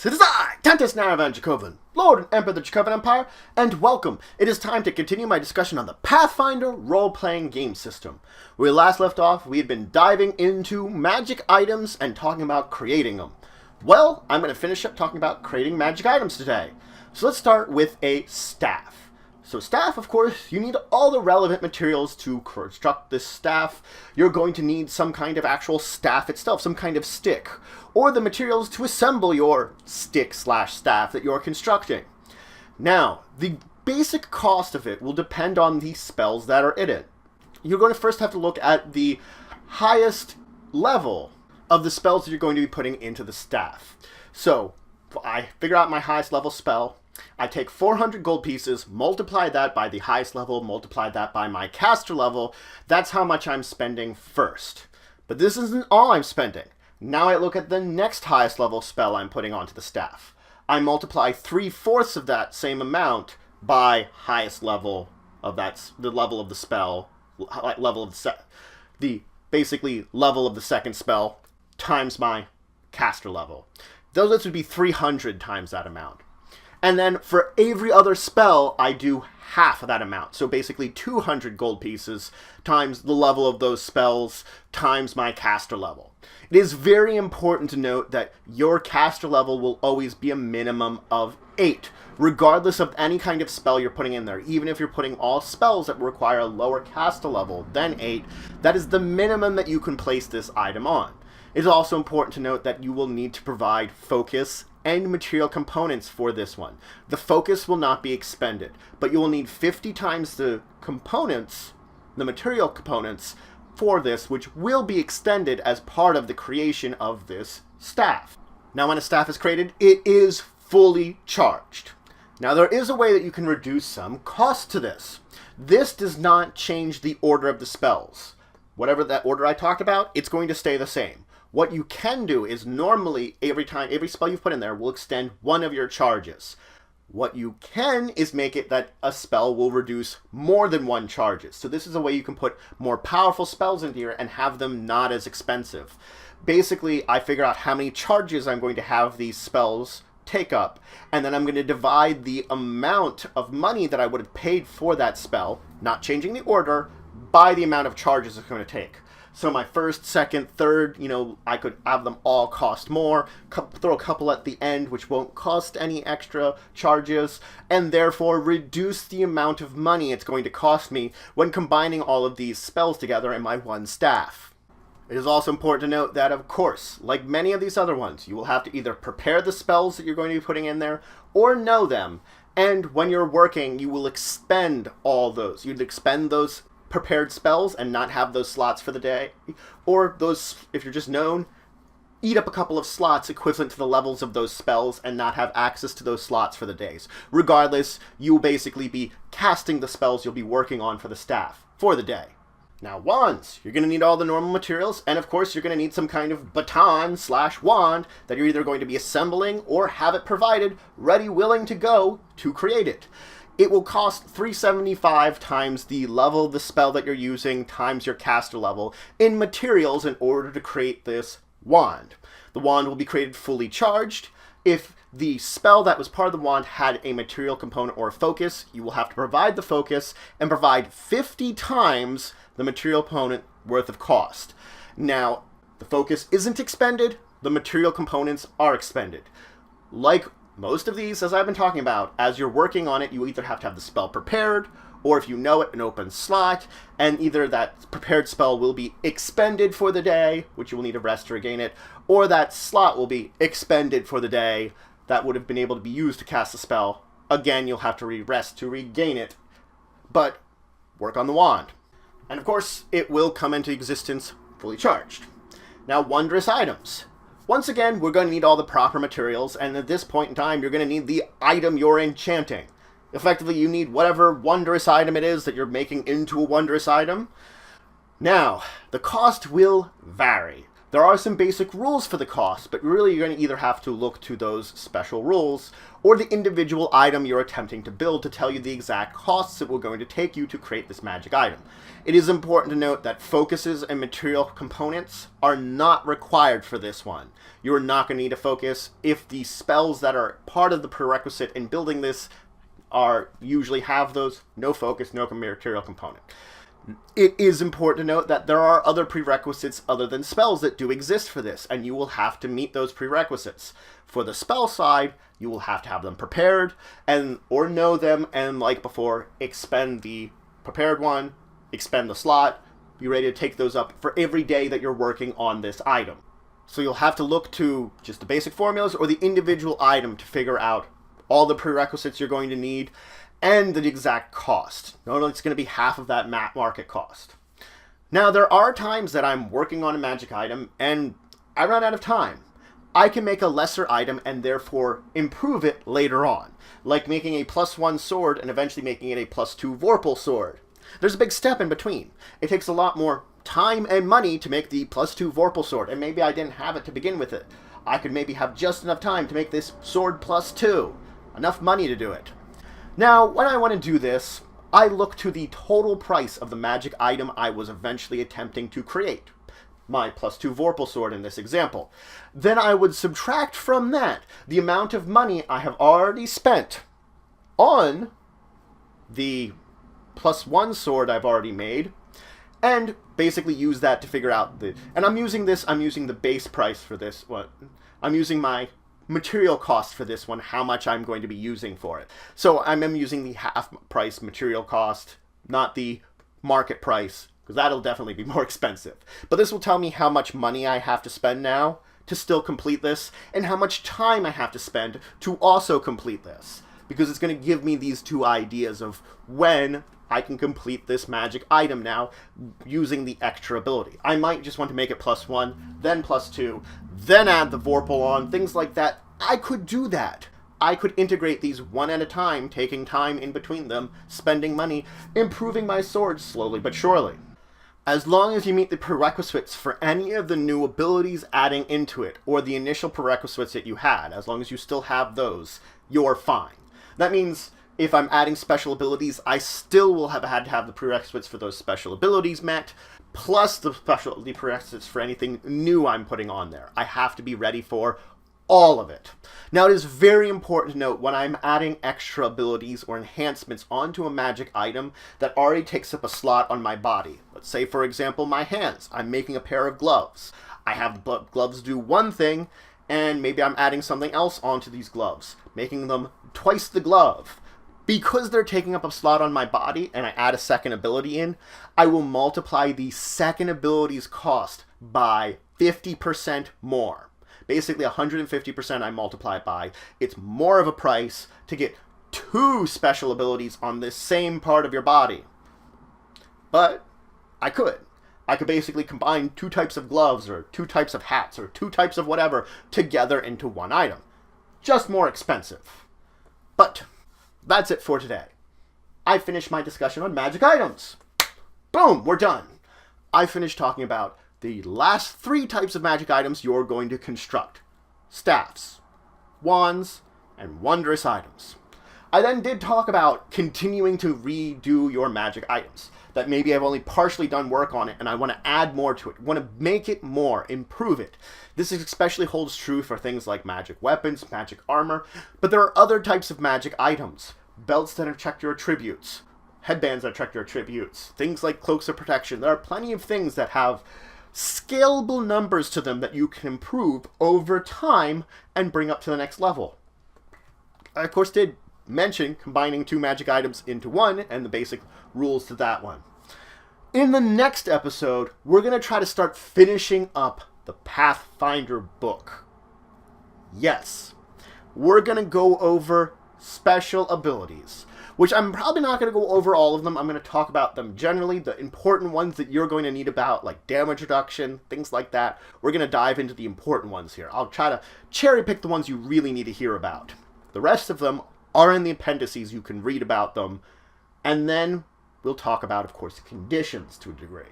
It is I, Tentus Naravan Dracovin, Lord and Emperor of the Dracovin Empire, and welcome. It is time to continue my discussion on the Pathfinder role-playing game system. Where we last left off, we had been diving into magic items and talking about creating them. Well, I'm going to finish up talking about creating magic items today. So let's start with a staff. So staff, of course, you need all the relevant materials to construct this staff. You're going to need some kind of actual staff itself, some kind of stick, or the materials to assemble your stick/staff that you're constructing. Now, the basic cost of it will depend on the spells that are in it. You're going to first have to look at the highest level of the spells that you're going to be putting into the staff. So, I figure out my highest level spell. I take 400 gold pieces, multiply that by the highest level, multiply that by my caster level. That's how much I'm spending first. But this isn't all I'm spending. Now I look at the next highest level spell I'm putting onto the staff. I multiply 3/4 of that same amount by highest level of the level of the spell, level of the basically level of the second spell times my caster level. Those would be 300 times that amount. And then for every other spell, I do half of that amount. So basically 200 gold pieces times the level of those spells times my caster level. It is very important to note that your caster level will always be a minimum of 8, regardless of any kind of spell you're putting in there. Even if you're putting all spells that require a lower caster level than 8, that is the minimum that you can place this item on. It is also important to note that you will need to provide focus and material components for this one. The focus will not be expended, but you will need 50 times the components, the material components for this, which will be extended as part of the creation of this staff. Now when a staff is created, it is fully charged. Now there is a way that you can reduce some cost to this. This does not change the order of the spells. Whatever that order I talked about, it's going to stay the same. What you can do is normally every spell you've put in there will extend one of your charges. What you can is make it that a spell will reduce more than one charges. So this is a way you can put more powerful spells into here and have them not as expensive. Basically, I figure out how many charges I'm going to have these spells take up, and then I'm going to divide the amount of money that I would have paid for that spell, not changing the order, by the amount of charges it's going to take. So my first, second, third, I could have them all cost more, throw a couple at the end which won't cost any extra charges, and therefore reduce the amount of money it's going to cost me when combining all of these spells together in my one staff. It is also important to note that, of course, like many of these other ones, you will have to either prepare the spells that you're going to be putting in there, or know them, and when you're working, you will expend all those. You'd expend those prepared spells and not have those slots for the day, or those, if you're just known, eat up a couple of slots equivalent to the levels of those spells and not have access to those slots for the days. Regardless, you'll basically be casting the spells you'll be working on for the staff for the day. Now wands, you're going to need all the normal materials, and of course you're going to need some kind of baton/wand that you're either going to be assembling or have it provided ready, willing to go to create it. It will cost 375 times the level of the spell that you're using times your caster level in materials in order to create this wand. The wand will be created fully charged. If the spell that was part of the wand had a material component or a focus, you will have to provide the focus and provide 50 times the material component worth of cost. Now, the focus isn't expended, the material components are expended. Like most of these, as I've been talking about, as you're working on it, you either have to have the spell prepared, or if you know it, an open slot, and either that prepared spell will be expended for the day, which you will need a rest to regain it, or that slot will be expended for the day that would have been able to be used to cast the spell. Again, you'll have to rest to regain it, but work on the wand. And of course, it will come into existence fully charged. Now, wondrous items. Once again, we're going to need all the proper materials, and at this point in time, you're going to need the item you're enchanting. Effectively, you need whatever wondrous item it is that you're making into a wondrous item. Now, the cost will vary. There are some basic rules for the cost, but really you're going to either have to look to those special rules or the individual item you're attempting to build to tell you the exact costs it will going to take you to create this magic item. It is important to note that focuses and material components are not required for this one. You're not going to need a focus if the spells that are part of the prerequisite in building this usually have those. No focus, no material component. It is important to note that there are other prerequisites other than spells that do exist for this, and you will have to meet those prerequisites. For the spell side, you will have to have them prepared or know them, and like before, expend the prepared one, expend the slot, be ready to take those up for every day that you're working on this item. So you'll have to look to just the basic formulas or the individual item to figure out all the prerequisites you're going to need and the exact cost. Normally it's going to be half of that market cost. Now there are times that I'm working on a magic item and I run out of time. I can make a lesser item and therefore improve it later on, like making a +1 sword and eventually making it a +2 Vorpal sword. There's a big step in between. It takes a lot more time and money to make the +2 Vorpal sword, and maybe I didn't have it to begin with it. I could maybe have just enough time to make this sword +2. Enough money to do it. Now, when I want to do this, I look to the total price of the magic item I was eventually attempting to create. My +2 Vorpal sword in this example. Then I would subtract from that the amount of money I have already spent on the +1 sword I've already made, and basically use that to figure out and I'm using the base price for this one. I'm using my material cost for this one, how much I'm going to be using for it. So I'm using the half price material cost, not the market price, because that'll definitely be more expensive. But this will tell me how much money I have to spend now to still complete this, and how much time I have to spend to also complete this, because it's going to give me these two ideas of when I can complete this magic item now using the extra ability. I might just want to make it +1, then +2, then add the Vorpal on, things like that. I could do that. I could integrate these one at a time, taking time in between them, spending money, improving my sword slowly but surely. As long as you meet the prerequisites for any of the new abilities adding into it, or the initial prerequisites that you had, as long as you still have those, you're fine. That means if I'm adding special abilities, I still will have had to have the prerequisites for those special abilities met, plus the prerequisites for anything new I'm putting on there. I have to be ready for all of it. Now, it is very important to note when I'm adding extra abilities or enhancements onto a magic item that already takes up a slot on my body. Let's say, for example, my hands. I'm making a pair of gloves. I have gloves do one thing, and maybe I'm adding something else onto these gloves, making them twice the glove. Because they're taking up a slot on my body and I add a second ability in, I will multiply the second ability's cost by 50% more. Basically 150% I multiply it by. It's more of a price to get 2 special abilities on this same part of your body. But I could basically combine 2 types of gloves or 2 types of hats or 2 types of whatever together into one item. Just more expensive. But that's it for today. I finished my discussion on magic items. Boom, we're done. I finished talking about the last 3 types of magic items you're going to construct. Staffs, wands, and wondrous items. I then did talk about continuing to redo your magic items. That maybe I've only partially done work on it and I want to add more to it. Want to make it more, improve it. This especially holds true for things like magic weapons, magic armor, but there are other types of magic items. Belts that check your attributes, headbands that check your attributes, things like cloaks of protection. There are plenty of things that have scalable numbers to them that you can improve over time and bring up to the next level. I, of course, did mention combining 2 magic items into one and the basic rules to that one. In the next episode, we're going to try to start finishing up the Pathfinder book. Yes, we're going to go over special abilities, which I'm probably not going to go over all of them. I'm going to talk about them generally, the important ones that you're going to need about, like damage reduction, things like that. We're going to dive into the important ones here. I'll try to cherry pick the ones you really need to hear about. The rest of them are in the appendices. You can read about them. And then we'll talk about, of course, conditions to a degree.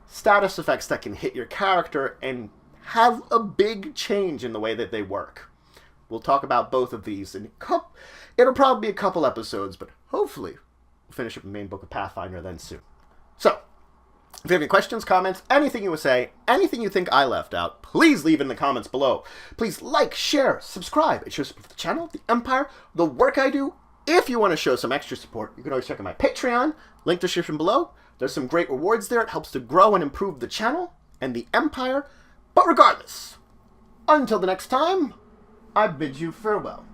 Status effects that can hit your character and have a big change in the way that they work. We'll talk about both of these in it'll probably be a couple episodes, but hopefully we'll finish up the main book of Pathfinder then soon. So, if you have any questions, comments, anything you would say, anything you think I left out, please leave in the comments below. Please like, share, subscribe. It shows support the channel, the Empire, the work I do. If you want to show some extra support, you can always check out my Patreon, link description below. There's some great rewards there. It helps to grow and improve the channel and the Empire. But regardless, until the next time, I bid you farewell.